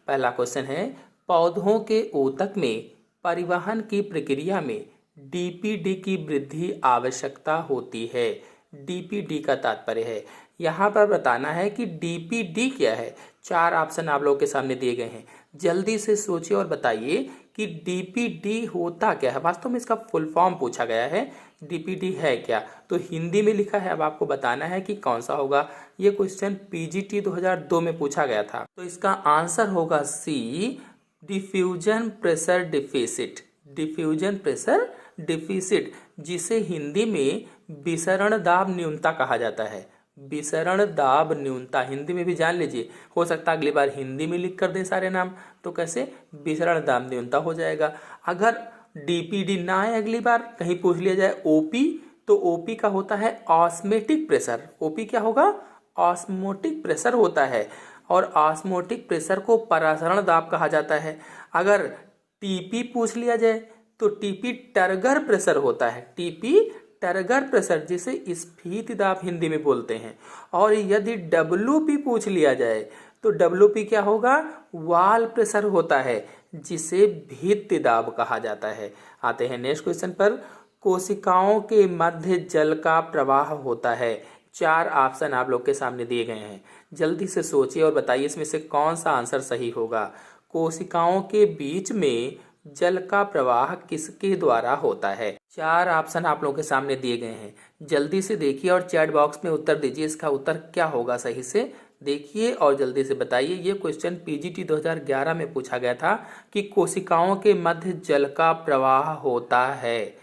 पहला क्वेश्चन है, पौधों के ऊतक में परिवहन की प्रक्रिया में डीपीडी की वृद्धि आवश्यकता होती है। डीपीडी का तात्पर्य है, यहाँ पर बताना है कि डीपीडी क्या है। 4 ऑप्शन आप लोगों के सामने दिए गए हैं, जल्दी से सोचिए और बताइए कि डीपीडी होता क्या है। वास्तव में इसका फुल फॉर्म पूछा गया है, डीपीडी है क्या, तो हिंदी में लिखा है। अब आपको बताना है कि कौन सा होगा। ये क्वेश्चन पीजीटी 2002 में पूछा गया था। तो इसका आंसर होगा C, diffusion pressure deficit. Diffusion pressure deficit, जिसे हिंदी में विसरण दाब न्यूनता कहा जाता है। विसरण दाब न्यूनता हिंदी में भी जान लीजिए, हो सकता है अगली बार हिंदी में लिख कर दें सारे नाम, तो कैसे विसरण दाब न्यूनता हो जाएगा। अगर डीपीडी ना आए, अगली बार कहीं पूछ लिया जाए ओपी, तो ओपी का होता है ऑस्मेटिक प्रेशर। ओपी क्या होगा? ऑस्मोटिक प्रेशर होता है, और ऑस्मोटिक प्रेशर को परासरण दाब कहा जाता है। अगर टीपी पूछ लिया जाए तो टीपी टर्गर प्रेशर होता है। टीपी टर्गर प्रेशर, जिसे स्फीति दाब हिंदी में बोलते हैं। और यदि डब्ल्यूपी पूछ लिया जाए तो डब्ल्यूपी क्या होगा? वाल प्रेशर होता है, जिसे भित्ति दाब कहा जाता है। आते हैं नेक्स्ट क्वेश्चन पर। कोशिकाओं के मध्य जल का प्रवाह होता है। 4 ऑप्शन आप लोग के सामने दिए गए हैं, जल्दी से सोचिए और बताइए इसमें से कौन सा आंसर सही होगा। कोशिकाओं के बीच में जल का प्रवाह किसके द्वारा होता है? 4 ऑप्शन आप लोगों के सामने दिए गए हैं, जल्दी से देखिए और चैट बॉक्स में उत्तर दीजिए। इसका उत्तर क्या होगा? सही से देखिए और जल्दी से बताइए। ये क्वेश्चन पीजीटी 2011 में पूछा गया था कि कोशिकाओं के मध्य जल का प्रवाह होता है।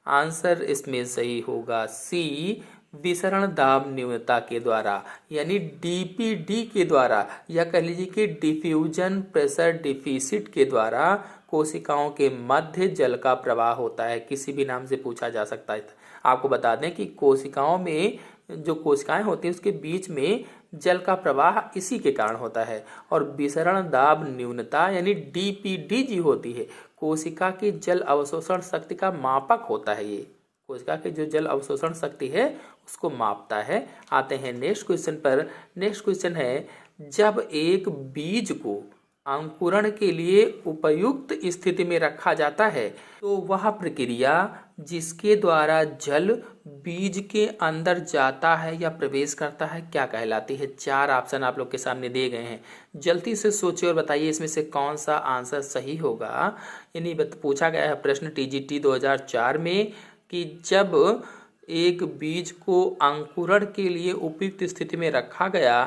आंसर इसमें सही होगा सी, विसरण दाब न्यूनता के द्वारा, यानी डीपीडी के द्वारा, या कह लीजिए कि डिफ्यूजन प्रेशर डिफिसिट के द्वारा कोशिकाओं के मध्य जल का प्रवाह होता है। किसी भी नाम से पूछा जा सकता है। आपको बता दें कि कोशिकाओं में जो कोशिकाएं होती हैं उसके बीच में जल का प्रवाह इसी के कारण होता है। और विसरण दाब न्यूनता यानी डीपीडी जी होती है, कोशिका की जल अवशोषण शक्ति का मापक होता है। ये कोशिका की जो जल अवशोषण शक्ति है उसको मापता है। आते हैं नेक्स्ट क्वेश्चन पर। नेक्स्ट क्वेश्चन है, जब एक बीज को अंकुरण के लिए उपयुक्त स्थिति में रखा जाता है तो वह प्रक्रिया जिसके द्वारा जल बीज के अंदर जाता है या प्रवेश करता है क्या कहलाती है? 4 ऑप्शन आप लोग के सामने दिए गए हैं, जल्दी से सोचिए और बताइए इसमें से कौन सा आंसर सही होगा। यानी पूछा गया है प्रश्न टीजीटी 2004 में कि जब एक बीज को अंकुरण के लिए उपयुक्त स्थिति में रखा गया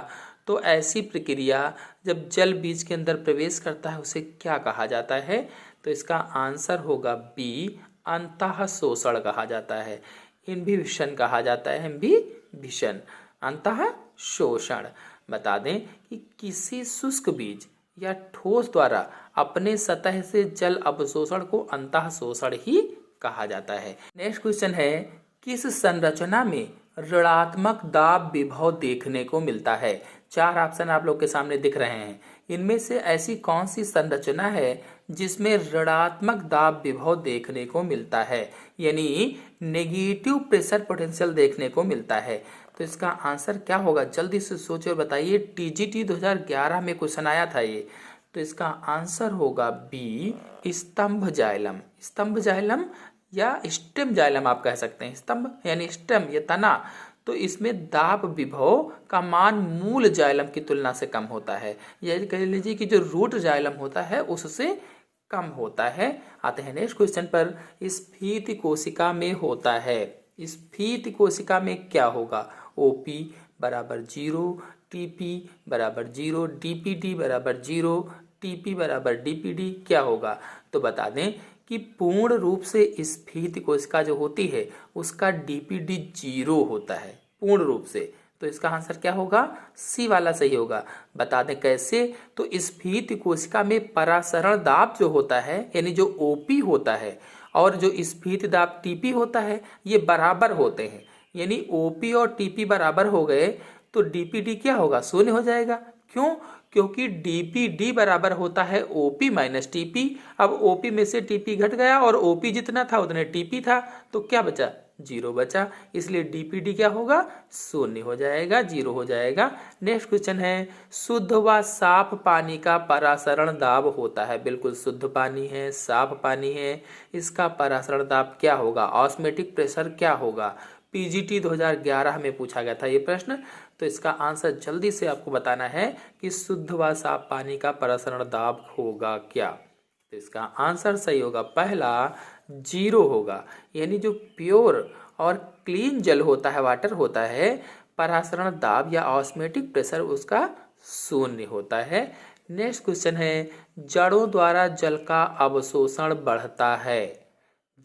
तो ऐसी प्रक्रिया जब जल बीज के अंदर प्रवेश करता है उसे क्या कहा जाता है? तो इसका आंसर होगा बी, अंतः शोषण कहा जाता है, इनहिबिशन कहा जाता है। इनहिबिशन, अंतः शोषण। बता दें कि किसी शुष्क बीज या ठोस द्वारा अपने सतह से जल अवशोषण को अंतः शोषण ही कहा जाता है। नेक्स्ट क्वेश्चन है, किस संरचना में ऋणात्मक दाब विभव देखने को मिलता है? 4 ऑप्शन आप लोग के सामने दिख रहे हैं, इनमें से ऐसी कौन सी संरचना है जिसमें ऋणात्मक दाब विभव देखने को मिलता है, यानी नेगेटिव प्रेशर पोटेंशियल देखने को मिलता है? तो इसका आंसर क्या होगा? जल्दी से सोचिए और बताइए। टीजीटी 2011 में क्वेश्चन आया था ये, तो इसका आंसर होगा बी, स्तंभ जाइलम। स्तंभ जाइलम या स्टेम जाइलम आप कह सकते हैं। स्तंभ यानी स्टेम या तना, तो इसमें दाब विभव का मान मूल जाइलम की तुलना से कम होता है। यह कह लीजिए कि जो रूट जाइलम होता है उससे कम होता है। आते हैं नेक्स्ट क्वेश्चन पर। स्फीति कोशिका में होता है। स्फीति कोशिका में क्या होगा? ओपी बराबर 0, टीपी बराबर 0, डीपीडी बराबर 0, टीपी बराबर डीपीडी क्या होगा? तो बता दें कि पूर्ण रूप से स्फीति कोशिका जो होती है उसका डीपीडी 0 होता है पूर्ण रूप से। तो इसका आंसर क्या होगा? सी वाला सही होगा। बता दें कैसे? तो स्फीति कोशिका में परासरण दाब जो होता है यानी जो ओपी होता है और जो स्फीति दाब टीपी होता है ये बराबर होते हैं, यानी ओपी और टीपी बराबर हो गए तो डीपीडी क्या होगा? 0 हो जाएगा। क्यों? क्योंकि डीपीडी बराबर होता है ओपी माइनस टीपी। अब ओपी में से टीपी घट गया और ओपी जितना था उतने टीपी था, तो क्या बचा? जीरो बचा, इसलिए डीपीडी क्या होगा, शून्य हो जाएगा, जीरो हो जाएगा। नेक्स्ट क्वेश्चन है, शुद्ध व साफ पानी का परासरण दाब होता है। बिल्कुल शुद्ध पानी है, साफ पानी है, इसका परासरण दाब क्या होगा, ऑस्मेटिक प्रेशर क्या होगा। पीजीटी 2011 में पूछा गया था ये प्रश्न। तो इसका आंसर जल्दी से आपको बताना है कि शुद्ध व साफ पानी का परासरण दाब होगा क्या। तो इसका आंसर सही होगा पहला, जीरो होगा। यानी जो प्योर और क्लीन जल होता है, वाटर होता है, परासरण दाब या ऑस्मेटिक प्रेशर उसका शून्य होता है। नेक्स्ट क्वेश्चन है, जड़ों द्वारा जल का अवशोषण बढ़ता है।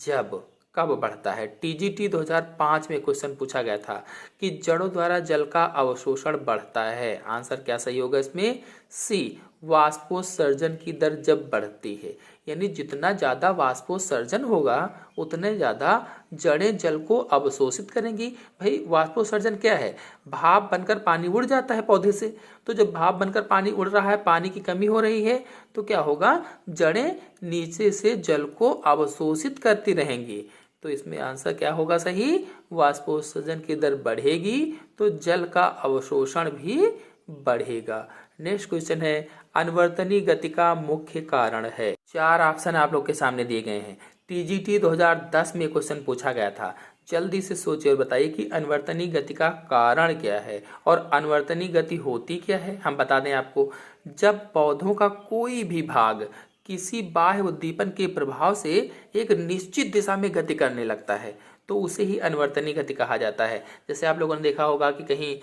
जब, कब बढ़ता है। टीजीटी 2005 में क्वेश्चन पूछा गया था कि जड़ों द्वारा जल का अवशोषण बढ़ता है। आंसर क्या सही होगा इसमें, सी, वाष्पोत्सर्जन की दर जब बढ़ती है। यानी जितना ज़्यादा वाष्पोत्सर्जन होगा उतने ज़्यादा जड़ें जल को अवशोषित करेंगी। भाई वाष्पोत्सर्जन क्या है, भाप बनकर पानी उड़ जाता है पौधे से। तो जब भाप बनकर पानी उड़ रहा है, पानी की कमी हो रही है, तो क्या होगा, जड़ें नीचे से जल को अवशोषित करती रहेंगी। तो इसमें आंसर क्या होगा सही, वाष्पोत्सर्जन की दर बढ़ेगी तो जल का अवशोषण भी बढ़ेगा। नेक्स्ट क्वेश्चन है, अनुवर्तनीय गति का मुख्य कारण है। चार ऑप्शन आप लोग के सामने दिए गए हैं। टीजीटी 2010 में क्वेश्चन पूछा गया था। जल्दी से सोचिए और बताइए कि अनुवर्तनीय गति का कारण क्या है और अनुवर्तनीय गति होती क्या है। हम बता दें आपको, जब पौधों का कोई भी भाग किसी बाह्य उद्दीपन के प्रभाव से एक निश्चित दिशा में गति करने लगता है तो उसे ही अनुवर्तनीय गति कहा जाता है। जैसे आप लोगों ने देखा होगा कि कहीं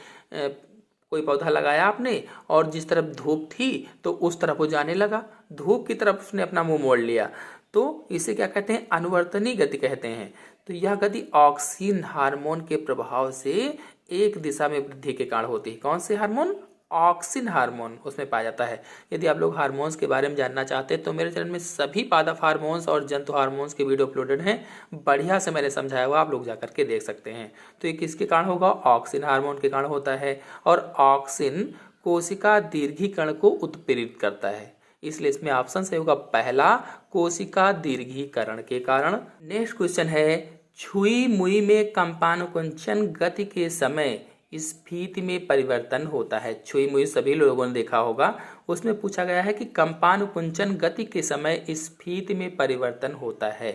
कोई पौधा लगाया आपने और जिस तरफ धूप थी तो उस तरफ वो जाने लगा, धूप की तरफ उसने अपना मुंह मोड़ लिया, तो इसे क्या कहते हैं, अनुवर्तनीय गति कहते हैं। तो यह गति ऑक्सिन हार्मोन के प्रभाव से एक दिशा में वृद्धि के कारण होती है। कौन से हार्मोन, ऑक्सिन हार्मोन उसमें पाया जाता है। यदि आप लोग हार्मोन्स के बारे में जानना चाहते हैं तो मेरे चैनल में सभी पादप हार्मोन्स और जंतु हार्मोन्स के वीडियो अपलोडेड हैं, बढ़िया से मैंने समझाया हुआ, आप लोग जाकर के देख सकते हैं। तो ये किसके कारण होगा, ऑक्सिन हार्मोन के कारण होता है। और ऑक्सिन कोशिका दीर्घीकरण को उत्प्रेरित करता है, इसलिए इसमें ऑप्शन सही होगा पहला, कोशिका दीर्घीकरण के कारण। नेक्स्ट क्वेश्चन है, छुई मुई में कंपानुकुंचन गति के समय स्फीति में परिवर्तन होता है। छुई मुई सभी लोगों ने देखा होगा, उसमें पूछा गया है कि कंपानुकुंचन गति के समय स्फीति में परिवर्तन होता है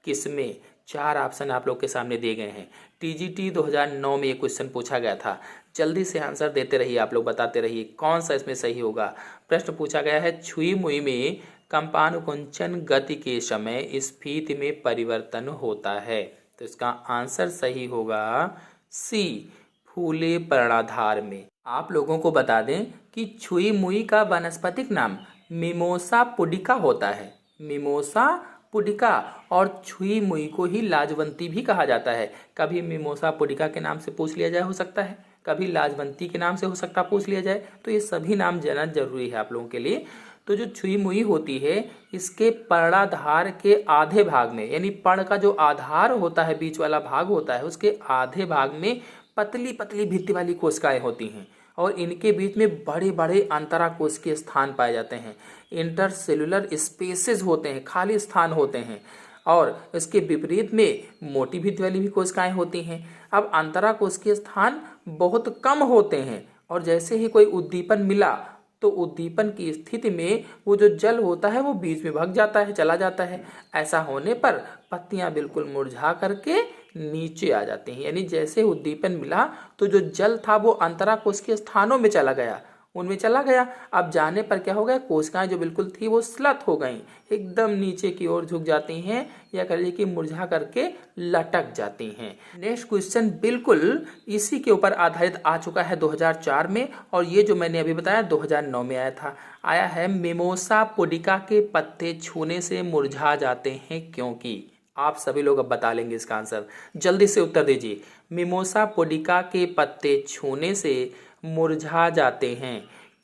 किसमें। चार ऑप्शन आप लोग के सामने दिए गए हैं। टीजीटी 2009 में ये क्वेश्चन पूछा गया था। जल्दी से आंसर देते रहिए, आप लोग बताते रहिए कौन सा इसमें सही होगा। प्रश्न पूछा गया है, छुई मुई में कंपानुकुंचन गति के समय स्फीति में परिवर्तन होता है। तो इसका आंसर सही होगा सी, फूले पर्णाधार में। आप लोगों को बता दें कि छुई मुई का वानस्पतिक नाम मिमोसा पुडिका होता है, मिमोसा पुडिका, और छुई मुई को ही लाजवंती भी कहा जाता है। कभी मिमोसा पुडिका के नाम से पूछ लिया जाए, हो सकता है, कभी लाजवंती के नाम से हो सकता पूछ लिया जाए, तो ये सभी नाम जानना जरूरी है आप लोगों के लिए। तो जो छुई मुई होती है, इसके पर्णाधार के आधे भाग में, यानी पर्ण का जो आधार होता है, बीच वाला भाग होता है, उसके आधे भाग में पतली पतली भित्ति वाली कोशिकाएं होती हैं और इनके बीच में बड़े बड़े अंतराकोशिकीय स्थान पाए जाते हैं। इंटरसेलुलर स्पेसेस होते हैं, खाली स्थान होते हैं। और इसके विपरीत में मोटी भित्ति वाली भी कोशिकाएं होती हैं। अब अंतराकोशिकीय स्थान बहुत कम होते हैं और जैसे ही कोई उद्दीपन मिला तो उद्दीपन की स्थिति में वो जो जल होता है वो बीच में भाग जाता है, चला जाता है। ऐसा होने पर पत्तियां बिल्कुल मुरझा करके नीचे आ जाती हैं। यानी जैसे उद्दीपन मिला तो जो जल था वो अंतराकोशिकीय स्थानों में चला गया, उनमें चला गया। अब जाने पर क्या हो गया, कोशिकाएं जो बिल्कुल थी वो स्लथ हो गई, एकदम नीचे की ओर झुक जाती हैं, या कह लीजिए कि मुरझा करके लटक जाती हैं। नेक्स्ट क्वेश्चन बिल्कुल इसी के ऊपर आधारित आ चुका है 2004 में, और ये जो मैंने अभी बताया 2009 में आया है। मिमोसा पुडिका के पत्ते छूने से मुरझा जाते हैं क्योंकि। आप सभी लोग अब बता लेंगे इसका आंसर, जल्दी से उत्तर दीजिए। मिमोसा पुडिका के पत्ते छूने से मुरझा जाते हैं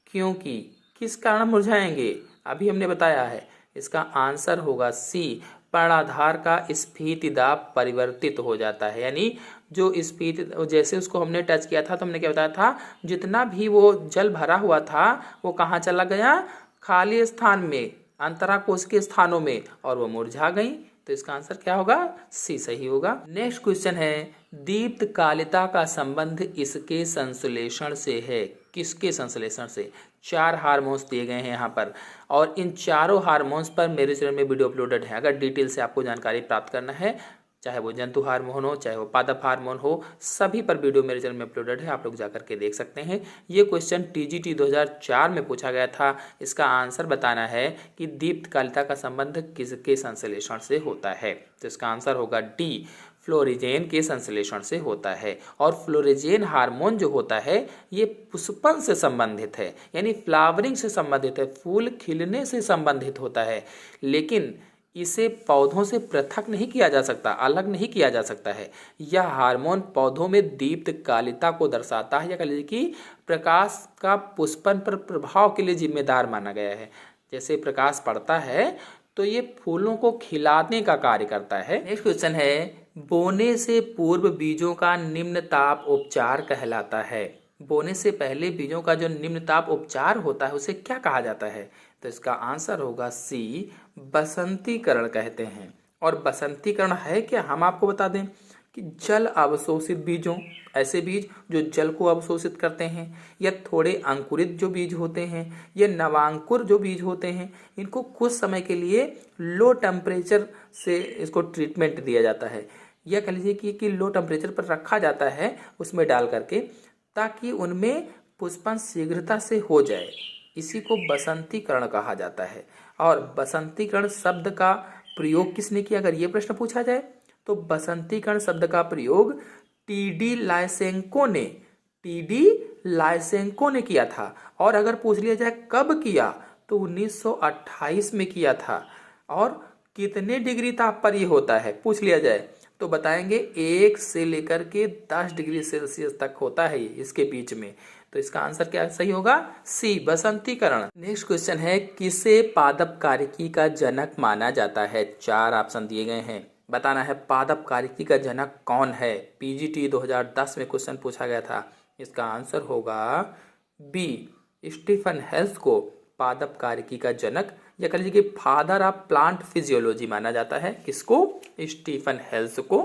क्योंकि, किस कारण मुरझाएंगे, अभी हमने बताया है। इसका आंसर होगा सी, पर्णाधार का स्फीति दाब परिवर्तित हो जाता है। यानी जो स्फीति, जैसे उसको हमने टच किया था तो हमने क्या बताया था, जितना भी वो जल भरा हुआ था वो कहाँ चला गया, खाली स्थान में, अंतराकोशिकीय स्थानों में, और वो मुरझा गई। तो इसका आंसर क्या होगा? सी सही होगा। नेक्स्ट क्वेश्चन है, दीप्तकालिता का संबंध इसके संश्लेषण से है। किसके संश्लेषण से? 4 हार्मोन्स दिए गए हैं यहाँ पर, और इन चारों हार्मोन्स पर मेरे चैनल में वीडियो अपलोडेड है। अगर डिटेल से आपको जानकारी प्राप्त करना है, चाहे वो जंतु हार्मोन हो, चाहे वो पादप हार्मोन हो, सभी पर वीडियो मेरे चैनल में अपलोडेड है, आप लोग जाकर के देख सकते हैं। ये क्वेश्चन टीजीटी 2004 में पूछा गया था। इसका आंसर बताना है कि दीप्तकालिता का संबंध किसके संश्लेषण से होता है। तो इसका आंसर होगा डी, फ्लोरिजेन के संश्लेषण से होता है। और फ्लोरिजेन हार्मोन जो होता है ये पुष्पन से संबंधित है, यानी फ्लावरिंग से संबंधित है, फूल खिलने से संबंधित होता है, लेकिन इसे पौधों से पृथक नहीं किया जा सकता, अलग नहीं किया जा सकता है। यह हार्मोन पौधों में दीप्तकालिता को दर्शाता है, या कह लीजिए कि प्रकाश का पुष्पन पर प्रभाव के लिए जिम्मेदार माना गया है। जैसे प्रकाश पड़ता है तो ये फूलों को खिलाने का कार्य करता है। नेक्स्ट क्वेश्चन है, बोने से पूर्व बीजों का निम्न ताप उपचार कहलाता है। बोने से पहले बीजों का जो निम्न ताप उपचार होता है उसे क्या कहा जाता है? तो इसका आंसर होगा सी, बसंतीकरण कहते हैं। और बसंतीकरण है क्या, हम आपको बता दें कि जल अवशोषित बीजों, ऐसे बीज जो जल को अवशोषित करते हैं, या थोड़े अंकुरित जो बीज होते हैं, या नवांकुर जो बीज होते हैं, इनको कुछ समय के लिए लो टेम्परेचर से इसको ट्रीटमेंट दिया जाता है, या कह लीजिए कि लो टेम्परेचर पर रखा जाता है उसमें डाल करके, ताकि उनमें पुष्पन शीघ्रता से हो जाए। इसी को बसंतीकरण कहा जाता है। और बसंतीकरण शब्द का प्रयोग किसने किया, अगर ये प्रश्न पूछा जाए तो बसंतीकरण शब्द का प्रयोग टीडी लाइसेंको ने किया था। और अगर पूछ लिया जाए कब किया, तो 1928 में किया था। और कितने डिग्री ताप पर ये होता है पूछ लिया जाए तो बताएंगे 1 से लेकर के 10 डिग्री सेल्सियस तक होता है इसके बीच में। तो इसका आंसर क्या सही होगा? सी, बसंतीकरण। नेक्स्ट क्वेश्चन है, किसे पादप कार्यकी का जनक माना जाता है? 4 ऑप्शन दिए गए हैं, बताना है पादप कार्यकी का जनक कौन है। पीजीटी 2010 में क्वेश्चन पूछा गया था। इसका आंसर होगा बी, स्टीफन हेल्स को पादप कार्यकी का जनक, या कह लीजिए कि फादर ऑफ प्लांट फिजियोलॉजी माना जाता है। किसको? स्टीफन हेल्स को।